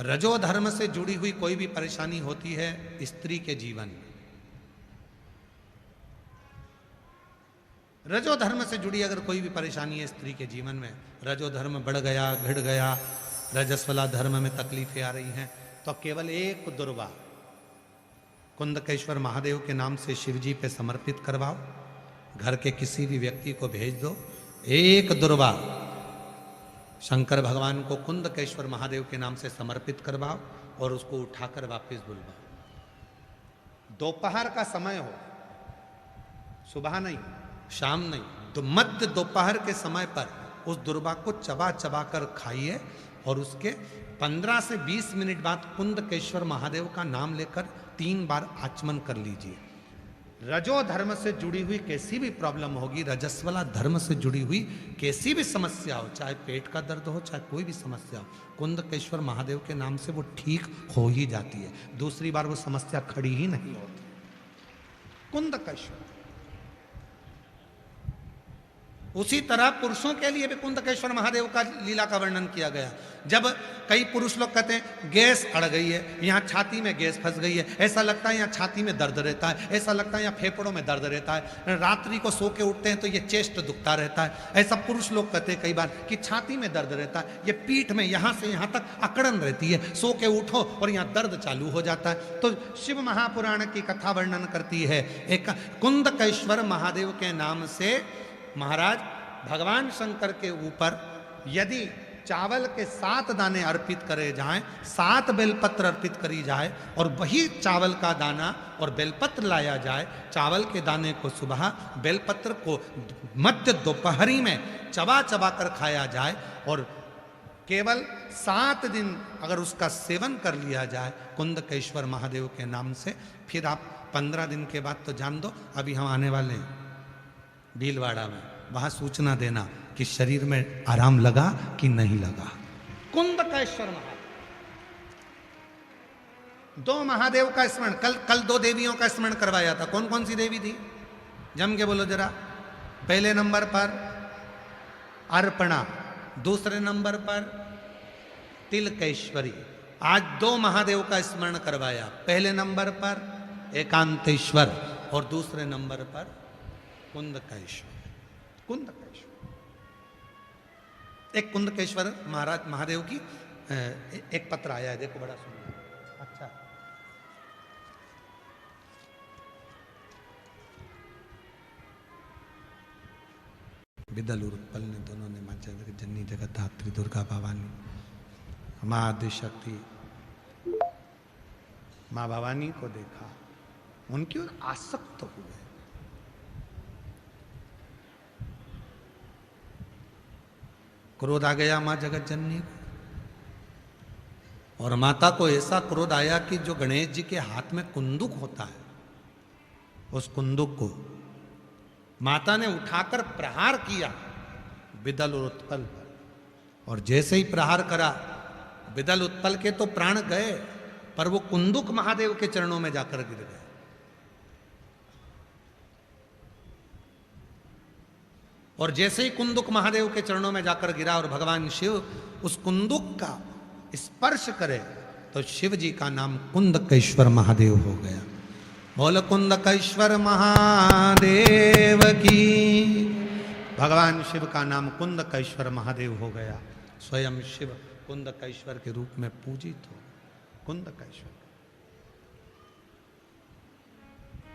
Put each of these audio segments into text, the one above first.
रजो धर्म से जुड़ी हुई कोई भी परेशानी होती है स्त्री के जीवन में, रजो धर्म से जुड़ी अगर कोई भी परेशानी है स्त्री के जीवन में, रजो धर्म बढ़ गया, घिड़ गया, रजस्वला धर्म में तकलीफें आ रही हैं, तो केवल एक दुर्वा कुंदकेश्वर महादेव के नाम से शिवजी पे समर्पित करवाओ। घर के किसी भी व्यक्ति को भेज दो, एक दुर्वा शंकर भगवान को कुंदकेश्वर महादेव के नाम से समर्पित करवाओ और उसको उठाकर वापस बुलवाओ। दोपहर का समय हो, सुबह नहीं, शाम नहीं, तो मध्य दोपहर के समय पर उस दुर्वा को चबा चबा कर खाइए और उसके 15 से 20 मिनट बाद कुंदकेश्वर महादेव का नाम लेकर 3 बार आचमन कर लीजिए। रजो धर्म से जुड़ी हुई कैसी भी प्रॉब्लम होगी, रजस्वला धर्म से जुड़ी हुई कैसी भी समस्या हो, चाहे पेट का दर्द हो, चाहे कोई भी समस्या हो, कुंदकेश्वर महादेव के नाम से वो ठीक हो ही जाती है। दूसरी बार वो समस्या खड़ी ही नहीं होती। कुंदकेश्वर। उसी तरह पुरुषों के लिए भी कुंदकेश्वर महादेव का लीला का वर्णन किया गया। जब कई पुरुष लोग कहते हैं गैस अड़ गई है, यहाँ छाती में गैस फंस गई है, ऐसा लगता है यहाँ छाती में दर्द रहता है, ऐसा लगता है यहाँ फेफड़ों में दर्द रहता है, रात्रि को सो के उठते हैं तो ये चेस्ट दुखता रहता है, ऐसा पुरुष लोग कहते हैं कई बार कि छाती में दर्द रहता है, ये पीठ में यहाँ से यहाँ तक अकड़न रहती है, सो के उठो और यहाँ दर्द चालू हो जाता है। तो शिव महापुराण की कथा वर्णन करती है, एक कुंदकेश्वर महादेव के नाम से महाराज भगवान शंकर के ऊपर यदि चावल के 7 दाने अर्पित करे जाएं, 7 बेलपत्र अर्पित करी जाए और वही चावल का दाना और बेलपत्र लाया जाए, चावल के दाने को सुबह, बेलपत्र को मध्य दोपहरी में चबा चबा कर खाया जाए और केवल 7 दिन अगर उसका सेवन कर लिया जाए कुंदकेश्वर महादेव के नाम से, फिर आप 15 दिन के बाद तो जान दो, अभी हम आने वाले हैं भीलवाड़ा में, वहां सूचना देना कि शरीर में आराम लगा कि नहीं लगा। कुंदकेश्वर महादेव, 2 महादेव का स्मरण, कल 2 देवियों का स्मरण करवाया था। कौन कौन सी देवी थी, जम के बोलो जरा। पहले नंबर पर अर्पणा, दूसरे नंबर पर तिलकेश्वरी। आज 2 महादेव का स्मरण करवाया, पहले नंबर पर एकांतेश्वर और दूसरे नंबर पर कुंदकेश्वर। कुंदकेश्वर, एक कुंदकेश्वर महाराज महादेव की एक पत्र आया है, देखो बड़ा सुंदर। अच्छा, विदल और उत्पल ने दोनों ने माँ जननी जगत धात्री दुर्गा भवानी माँ आदि शक्ति माँ भवानी को देखा, उनकी ओर आसक्त हुए। क्रोध आ गया मां जगत जननी को, और माता को ऐसा क्रोध आया कि जो गणेश जी के हाथ में कुंदुक होता है, उस कुंदुक को माता ने उठाकर प्रहार किया विदल और उत्पल पर, और जैसे ही प्रहार करा विदल उत्पल के तो प्राण गए, पर वो कुंदुक महादेव के चरणों में जाकर गिर गए। और जैसे ही कुंदुक महादेव के चरणों में जाकर गिरा और भगवान शिव उस कुंदुक का स्पर्श करे तो शिव जी का नाम कुंदकेश्वर महादेव हो गया। बोल कुंदकेश्वर महादेव की। भगवान शिव का नाम कुंदकेश्वर महादेव हो गया। स्वयं शिव कुंदकेश्वर के रूप में पूजित हो, कुंदकेश्वर।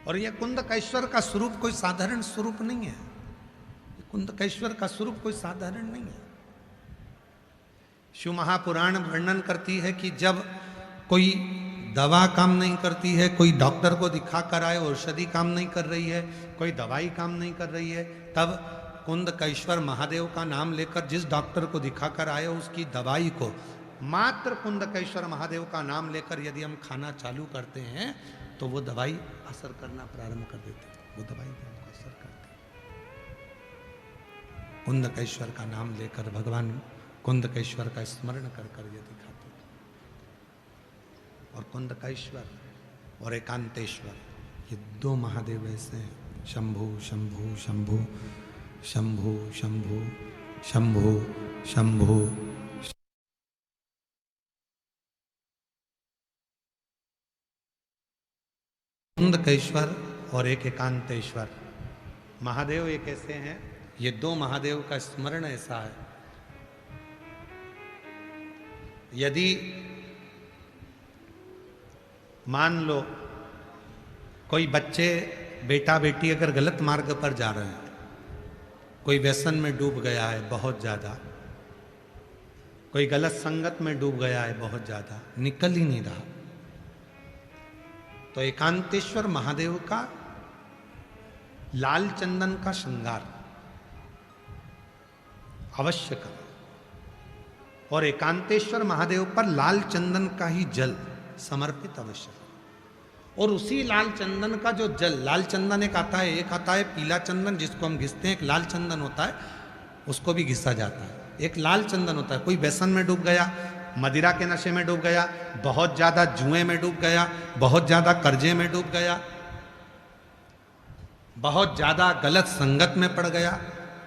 और यह कुंदकेश्वर का स्वरूप कोई साधारण स्वरूप नहीं है, कुंदकेश्वर का स्वरूप कोई साधारण नहीं है। शिव महापुराण वर्णन करती है कि जब कोई दवा काम नहीं करती है, कोई डॉक्टर को दिखा कर आए, औषधि काम नहीं कर रही है, कोई दवाई काम नहीं कर रही है, तब कुंदकेश्वर महादेव का नाम लेकर जिस डॉक्टर को दिखा कर आए उसकी दवाई को मात्र कुंदकेश्वर महादेव का नाम लेकर यदि हम खाना चालू करते हैं तो वो दवाई असर करना प्रारंभ कर देती है, वो दवाई हमको असर करती है। कुंदकेश्वर का नाम लेकर भगवान कुंदकेश्वर का स्मरण कर कर यदि खाते, और कुंदकेश्वर और एकांतेश्वर ये 2 महादेव ऐसे हैं, शंभु शंभु शंभु शंभु शंभु शंभु शंभु कुंदकेश्वर और एक एकांतेश्वर महादेव एक ऐसे हैं, ये दो महादेव का स्मरण ऐसा है, यदि मान लो कोई बच्चे बेटा बेटी अगर गलत मार्ग पर जा रहे हैं, कोई व्यसन में डूब गया है बहुत ज्यादा, कोई गलत संगत में डूब गया है बहुत ज्यादा, निकल ही नहीं रहा, तो एकांतेश्वर महादेव का लाल चंदन का श्रृंगार अवश्य करो और एकांतेश्वर महादेव पर लाल चंदन का ही जल समर्पित अवश्य करो। और उसी लाल चंदन का जो जल, लाल चंदन एक आता है पीला चंदन जिसको हम घिसते हैं, एक लाल चंदन होता है उसको भी घिसा जाता है, एक लाल चंदन होता है। कोई व्यसन में डूब गया, मदिरा के नशे में डूब गया, बहुत ज्यादा जुए में डूब गया, बहुत ज्यादा कर्जे में डूब गया, बहुत ज्यादा गलत संगत में पड़ गया,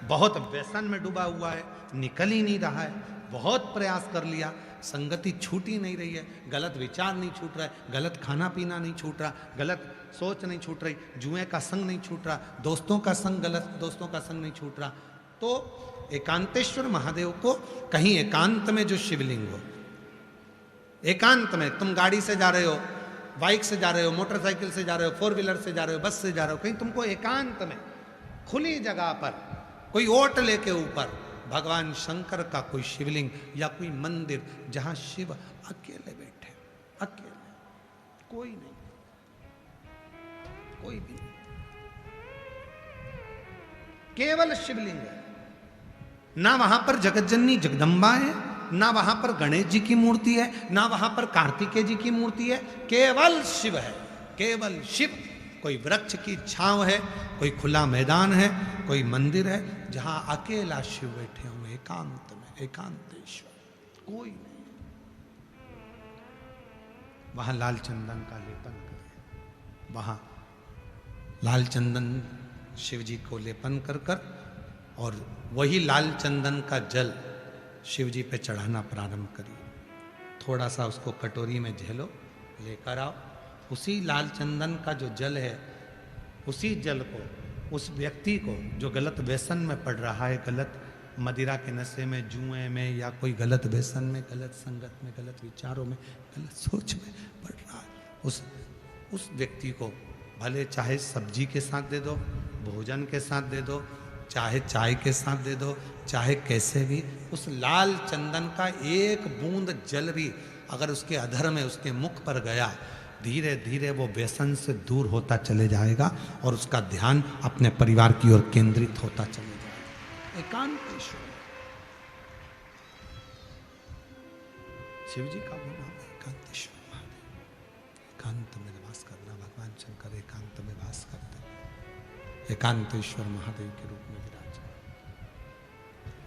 बहुत व्यसन में डूबा हुआ है, निकल ही नहीं रहा है, बहुत प्रयास कर लिया, संगति छूट ही नहीं रही है, गलत विचार नहीं छूट रहा है, गलत खाना पीना नहीं छूट रहा, गलत सोच नहीं छूट रही, जुए का संग नहीं छूट रहा, दोस्तों का संग, गलत दोस्तों का संग नहीं छूट रहा, तो एकांतेश्वर महादेव को कहीं एकांत में जो शिवलिंग हो, एकांत में, तुम गाड़ी से जा रहे हो, बाइक से जा रहे हो, मोटरसाइकिल से जा रहे हो, फोर व्हीलर से जा रहे हो, बस से जा रहे हो, कहीं तुमको एकांत में खुली जगह पर कोई ओट लेके ऊपर भगवान शंकर का कोई शिवलिंग या कोई मंदिर जहां शिव अकेले बैठे, अकेले, कोई नहीं, कोई भी नहीं, केवल शिवलिंग है, ना वहां पर जगतजननी जगदम्बा है, ना वहां पर गणेश जी की मूर्ति है, ना वहां पर कार्तिकेय जी की मूर्ति है, केवल शिव है, केवल शिव। कोई वृक्ष की छांव है, कोई खुला मैदान है, कोई मंदिर है जहां अकेला शिव बैठे हुए एकांत में, एकांतेश्वर, कोई नहीं। वहां लाल चंदन का लेपन करें, वहां लाल चंदन शिव जी को लेपन कर कर और वही लाल चंदन का जल शिव जी पे चढ़ाना प्रारंभ करिए। थोड़ा सा उसको कटोरी में झेलो, लेकर आओ, उसी लाल चंदन का जो जल है, उसी जल को उस व्यक्ति को जो गलत व्यसन में पड़ रहा है, गलत मदिरा के नशे में, जुए में, या कोई गलत व्यसन में, गलत संगत में, गलत विचारों में, गलत सोच में पड़ रहा है, उस व्यक्ति को भले चाहे सब्जी के साथ दे दो, भोजन के साथ दे दो, चाहे चाय के साथ दे दो, चाहे कैसे भी, उस लाल चंदन का एक बूंद जल भी अगर उसके अधर में, उसके मुख पर गया, धीरे धीरे वो व्यसन से दूर होता चले जाएगा और उसका ध्यान अपने परिवार की ओर केंद्रित होता चले जाएगा। एकांतेश्वर शिव जी का वो नाम है, एकांतेश्वर महादेव। एकांत में निवास करना, भगवान शंकर एकांत में वास करते, एकांतेश्वर महादेव के रूप में विराज।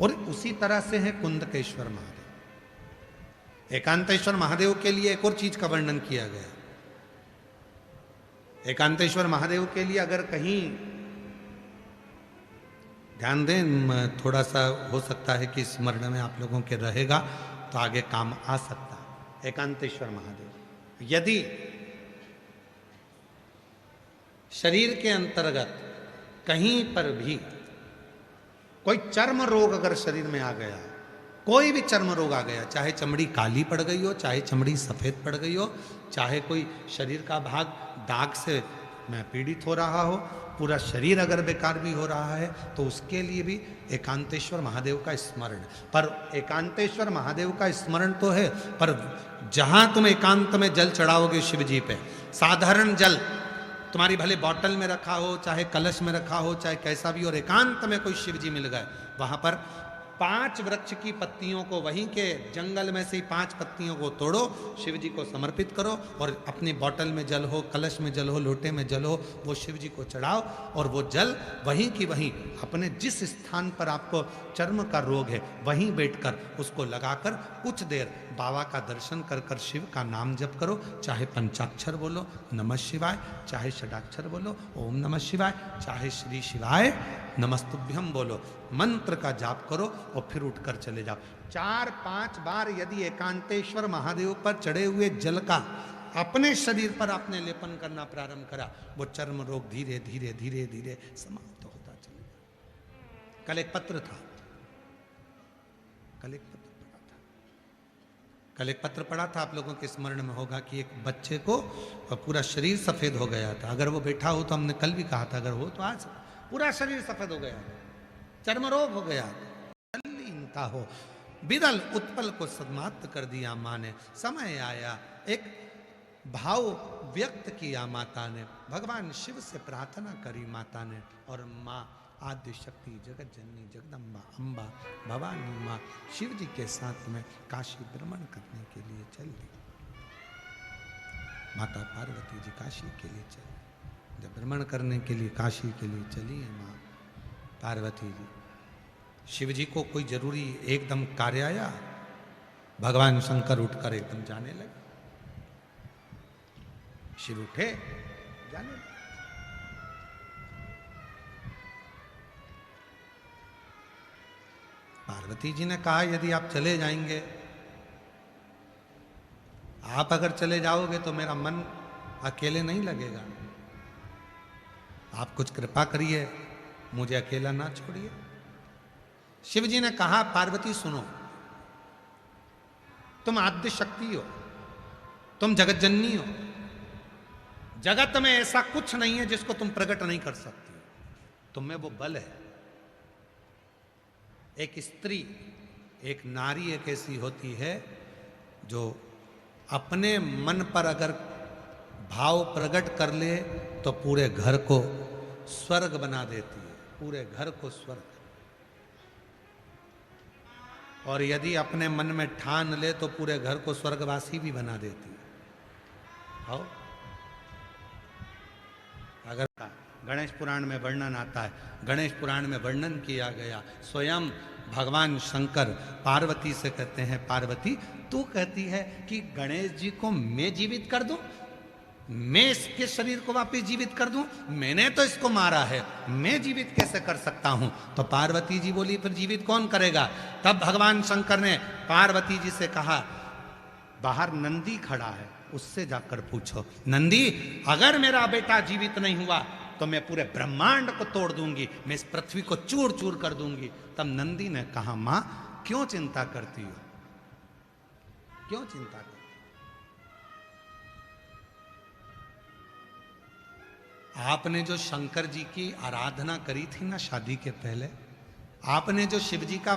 और उसी तरह से है कुंदकेश्वर महादेव। एकांतेश्वर महादेव के लिए एक और चीज का वर्णन किया गया। एकांतेश्वर महादेव के लिए अगर कहीं ध्यान दें, थोड़ा सा हो सकता है कि स्मरण में आप लोगों के रहेगा तो आगे काम आ सकता है। एकांतेश्वर महादेव, यदि शरीर के अंतर्गत कहीं पर भी कोई चर्म रोग अगर शरीर में आ गया, कोई भी चर्म रोग आ गया, चाहे चमड़ी काली पड़ गई हो, चाहे चमड़ी सफेद पड़ गई हो, चाहे कोई शरीर का भाग दाग से मैं पीड़ित हो रहा हो, पूरा शरीर अगर बेकार भी हो रहा है, तो उसके लिए भी एकांतेश्वर महादेव का स्मरण। पर एकांतेश्वर महादेव का स्मरण तो है, पर जहां तुम एकांत में जल चढ़ाओगे शिव जी पे, साधारण जल तुम्हारी भले बॉटल में रखा हो, चाहे कलश में रखा हो, चाहे कैसा भी, और एकांत में कोई शिव जी मिल गए, वहां पर 5 वृक्ष की पत्तियों को, वहीं के जंगल में से 5 पत्तियों को तोड़ो, शिव जी को समर्पित करो, और अपनी बोतल में जल हो, कलश में जल हो, लोटे में जल हो, वो शिव जी को चढ़ाओ, और वो जल वहीं की वहीं अपने जिस स्थान पर आपको चर्म का रोग है वहीं बैठकर उसको लगाकर कुछ देर बाबा का दर्शन कर कर शिव का नाम जप करो। चाहे पंचाक्षर बोलो नमः शिवाय, चाहे षडाक्षर बोलो ओम नमः शिवाय, चाहे श्री शिवाय नमस्तुभ्यम बोलो, मंत्र का जाप करो और फिर उठकर चले जाओ। 4-5 बार यदि एकांतेश्वर महादेव पर चढ़े हुए जल का अपने शरीर पर आपने लेपन करना प्रारंभ करा, वो चर्म रोग धीरे धीरे धीरे धीरे समाप्त होता चला। कल एक पत्र था, कल एक पत्र पढ़ा था, आप लोगों के स्मरण में होगा कि एक बच्चे को पूरा शरीर सफेद हो गया था। अगर वो बैठा हो तो हमने कल भी कहा था, अगर हो तो आज पूरा शरीर सफेद हो गया, चर्म रोग हो गया, तल्लीनता हो, बिरल उत्पल को सन्मात कर दिया माँ ने। समय आया, एक भाव व्यक्त किया माता ने, भगवान शिव से प्रार्थना करी माता ने, और माँ आद्य शक्ति जगत जननी जगदम्बा अम्बा भवानी माँ शिव जी के साथ में काशी भ्रमण करने के लिए चल दी। माता पार्वती जी काशी के लिए चली। जब भ्रमण करने के लिए काशी के लिए चली है माँ पार्वती जी, शिव जी को कोई जरूरी एकदम कार्य आया, भगवान शंकर उठकर एकदम जाने लगे। शिव उठे जाने लगे। पार्वती जी ने कहा यदि आप चले जाएंगे, आप अगर चले जाओगे तो मेरा मन अकेले नहीं लगेगा, आप कुछ कृपा करिए, मुझे अकेला ना छोड़िए। शिव जी ने कहा पार्वती सुनो, तुम आद्य शक्ति हो, तुम जगत जननी हो, जगत में ऐसा कुछ नहीं है जिसको तुम प्रकट नहीं कर सकती, तुम में वो बल है। एक स्त्री, एक नारी एक ऐसी होती है जो अपने मन पर अगर भाव प्रकट कर ले तो पूरे घर को स्वर्ग बना देती है, पूरे घर को स्वर्ग। और यदि अपने मन में ठान ले तो पूरे घर को स्वर्गवासी भी बना देती है। आओ, अगर गणेश पुराण में वर्णन आता है, गणेश पुराण में वर्णन किया गया, स्वयं भगवान शंकर पार्वती से कहते हैं पार्वती तू कहती है कि गणेश जी को मैं जीवित कर दूं, मैं इसके शरीर को वापस जीवित कर दूं, मैंने तो इसको मारा है, मैं जीवित कैसे कर सकता हूं? तो पार्वती जी बोली फिर जीवित कौन करेगा? तब भगवान शंकर ने पार्वती जी से कहा बाहर नंदी खड़ा है, उससे जाकर पूछो, नंदी अगर मेरा बेटा जीवित नहीं हुआ तो मैं पूरे ब्रह्मांड को तोड़ दूंगी, मैं इस पृथ्वी को चूर चूर कर दूंगी। तब नंदी ने कहा मां क्यों चिंता करती हो, क्यों चिंता करती हो? आपने जो शंकर जी की आराधना करी थी ना शादी के पहले, आपने जो शिव जी का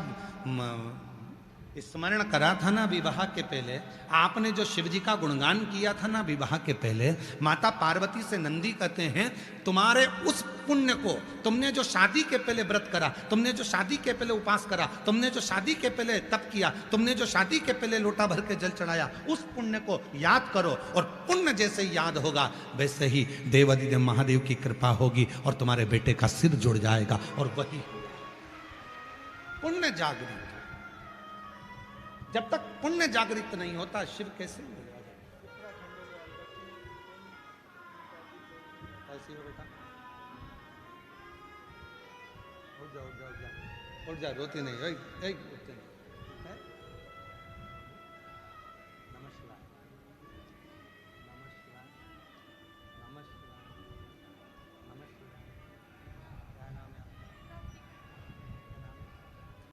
स्मरण करा था ना विवाह के पहले, आपने जो शिव जी का गुणगान किया था ना विवाह के पहले, माता पार्वती से नंदी कहते हैं तुम्हारे उस पुण्य को, तुमने जो शादी के पहले व्रत करा, तुमने जो शादी के पहले उपास करा, तुमने जो शादी के पहले तप किया, तुमने जो शादी के पहले लोटा भर के जल चढ़ाया, उस पुण्य को याद करो, और पुण्य जैसे याद होगा वैसे ही देवादिदेव महादेव की कृपा होगी और तुम्हारे बेटे का सिर जुड़ जाएगा, और वही पुण्य जागृत। जब तक पुण्य जागृत नहीं होता शिव कैसे मिलेगा? ऐसे हो बेटा, उठ जा, रोती नहीं।